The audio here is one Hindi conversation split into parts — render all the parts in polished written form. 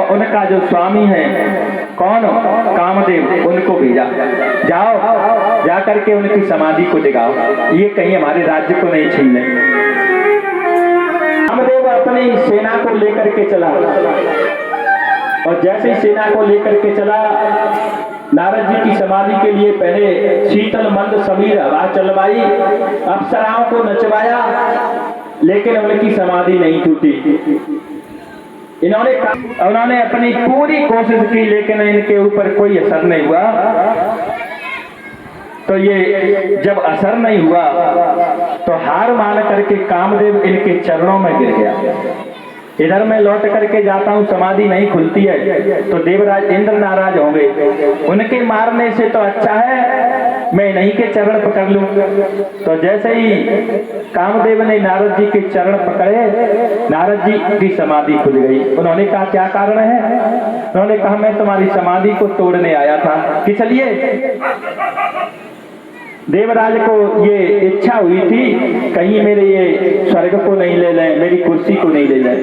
और उनका जो स्वामी है कौन, कामदेव, उनको भेजा, जाओ जा करके उनकी समाधि को जगाओ, ये कहीं हमारे राज्य को नहीं छीन ले। कामदेव अपनी सेना को लेकर के चला और जैसे ही सेना को लेकर के चला, नारद जी की समाधि के लिए पहले शीतल मंद समीर हवा चलवाई, अप्सराओं को नचवाया, लेकिन उनकी समाधि नहीं टूटी। उन्होंने अपनी पूरी कोशिश की लेकिन इनके ऊपर कोई असर नहीं हुआ। तो ये जब असर नहीं हुआ तो हार मान करके कामदेव इनके चरणों में गिर गया। इधर मैं लौट करके जाता हूँ, समाधि नहीं खुलती है तो देवराज इंद्र नाराज होंगे, उनके मारने से तो अच्छा है मैं इन्हीं के चरण पकड़ लूं। तो जैसे ही कामदेव ने नारद जी के चरण पकड़े, नारद जी की समाधि खुल गई। उन्होंने कहा क्या कारण है? उन्होंने कहा मैं तुम्हारी समाधि को तोड़ने आया था। किस लिए? देवराज को ये इच्छा हुई थी कहीं मेरे ये स्वर्ग को नहीं ले लें, मेरी कुर्सी को नहीं ले लें।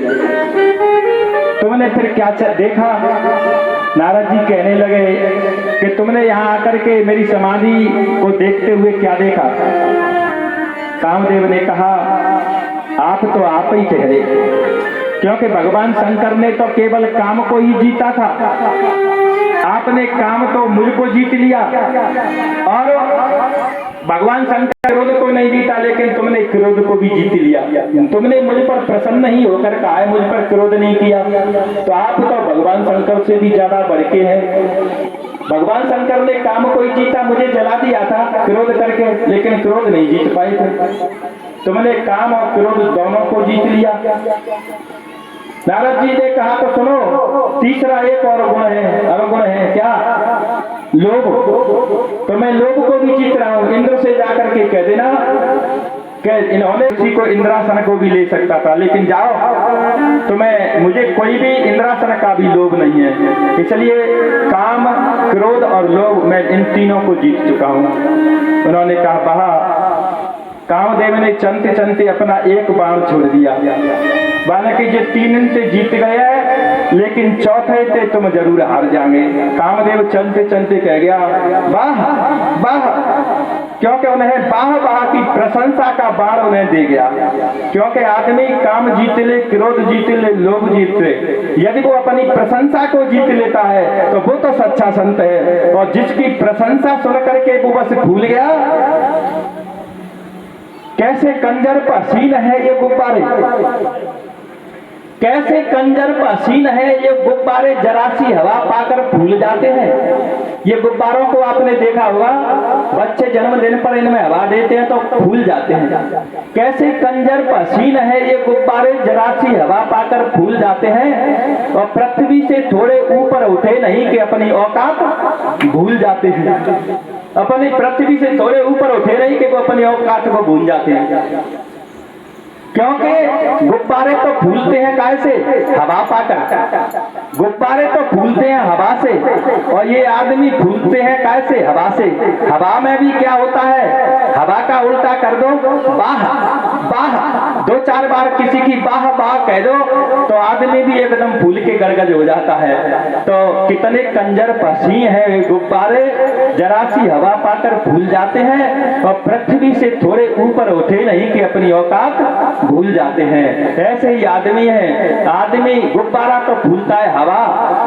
तुमने फिर क्या देखा? नारद जी कहने लगे कि तुमने यहाँ आकर के मेरी समाधि को देखते हुए क्या देखा? कामदेव ने कहा आप तो आप ही ठहरे, क्योंकि भगवान शंकर ने तो केवल काम को ही जीता था, आपने काम तो मुझको जीत लिया। और भगवान शंकर क्रोध को नहीं जीता, लेकिन तुमने क्रोध को भी जीत लिया। तुमने मुझ पर प्रसन्न नहीं होकर कहा है, मुझ पर क्रोध नहीं किया, तो आप तो भगवान शंकर से भी ज्यादा बढ़ के हैं। भगवान शंकर ने काम को ही जीता, मुझे जला दिया था क्रोध करके, लेकिन क्रोध नहीं जीत पाए थे। तुमने काम और क्रोध दोनों को जीत लिया। नारद जी ने कहा तो सुनो, तीसरा एक और गुण है, अवगुण है। क्या? लोभ। तो मैं लोभ को भी जीत रहा हूं। इंद्र से जाकर के कह देना कि इन्होंने किसी को इंद्रासन को भी ले सकता था, लेकिन जाओ तुम्हें, मुझे कोई भी इंद्रासन का भी लोभ नहीं है। इसलिए काम, क्रोध और लोभ, मैं इन तीनों को जीत चुका हूं। उन्होंने कहा वाह। कामदेव ने चलते चलते अपना एक बाण छोड़ दिया। बालक ये तीन से जीत गया है, लेकिन चौथे से तुम जरूर हार जाएंगे। कामदेव चलते चलते कह गया वाह वाह, क्योंकि उन्हें वाह वाह की प्रशंसा का बाण उन्हें दे गया। क्योंकि आदमी काम जीत ले, क्रोध जीत ले, लोभ जीत ले, यदि वो अपनी प्रशंसा को जीत लेता है तो वो तो सच्चा संत है। और जिसकी प्रशंसा सुन करके वो बस भूल गया, कैसे कंजर पसीन है ये गुब्बारे, कैसे कंजर पसीन है ये गुब्बारे, जरा सी हवा पाकर फूल जाते हैं। ये गुब्बारों को आपने देखा होगा, बच्चे जन्मदिन पर इनमें हवा देते हैं तो फूल जाते हैं। कैसे कंजर पसीन है ये गुब्बारे, जरा सी हवा पाकर फूल जाते हैं और पृथ्वी से थोड़े ऊपर उठे नहीं कि अपनी औकात भूल जाते हैं। अपनी पृथ्वी से थोड़े ऊपर उठे नहीं कि वो अपनी औकात को भूल जाते हैं। क्योंकि गुब्बारे तो फूलते हैं कैसे? हवा पाकर। गुब्बारे तो फूलते हैं हवा से, और ये आदमी फूलते हैं कैसे? हवा से। हवा में भी क्या होता है? हवा का उल्टा कर दो, बाह बाह, दो चार बार किसी की बाह बाह कह दो तो आदमी भी एकदम फूल के गड़गड़ हो जाता है। तो कितने कंजर पसी है गुब्बारे, जरा सी हवा पाकर फूल जाते हैं और पृथ्वी से थोड़े ऊपर उठे नहीं कि अपनी औकात भूल जाते हैं। ऐसे ही आदमी है। आदमी गुब्बारा तो फूलता है हवा,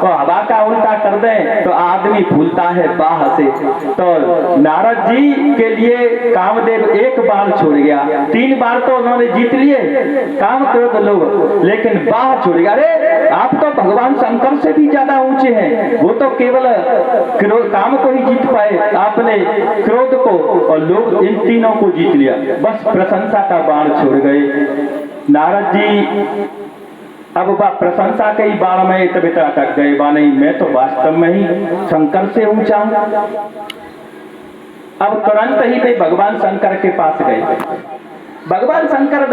और हवा का उल्टा कर दें तो आदमी फूलता है बाह से। तो नारद जी के लिए कामदेव एक बार छोड़ गया, 3 बार तो उन्होंने जीत लिए काम, क्रोध, लोभ, लेकिन बाह छोड़ गया। अरे आप तो भगवान शंकर से भी ज्यादा ऊंचे हैं, वो तो केवल काम को ही जीत पाए, आपने क्रोध को और लोभ, इन तीनों को जीत लिया। बस प्रशंसा का बाण छोड़ गए नारद जी। अब वह प्रशंसा के ही बाण में इतना अटक गए, नहीं मैं तो वास्तव में ही शंकर से ऊंचा हूं। अब तुरंत ही वे भगवान शंकर के पास गए। भगवान शंकर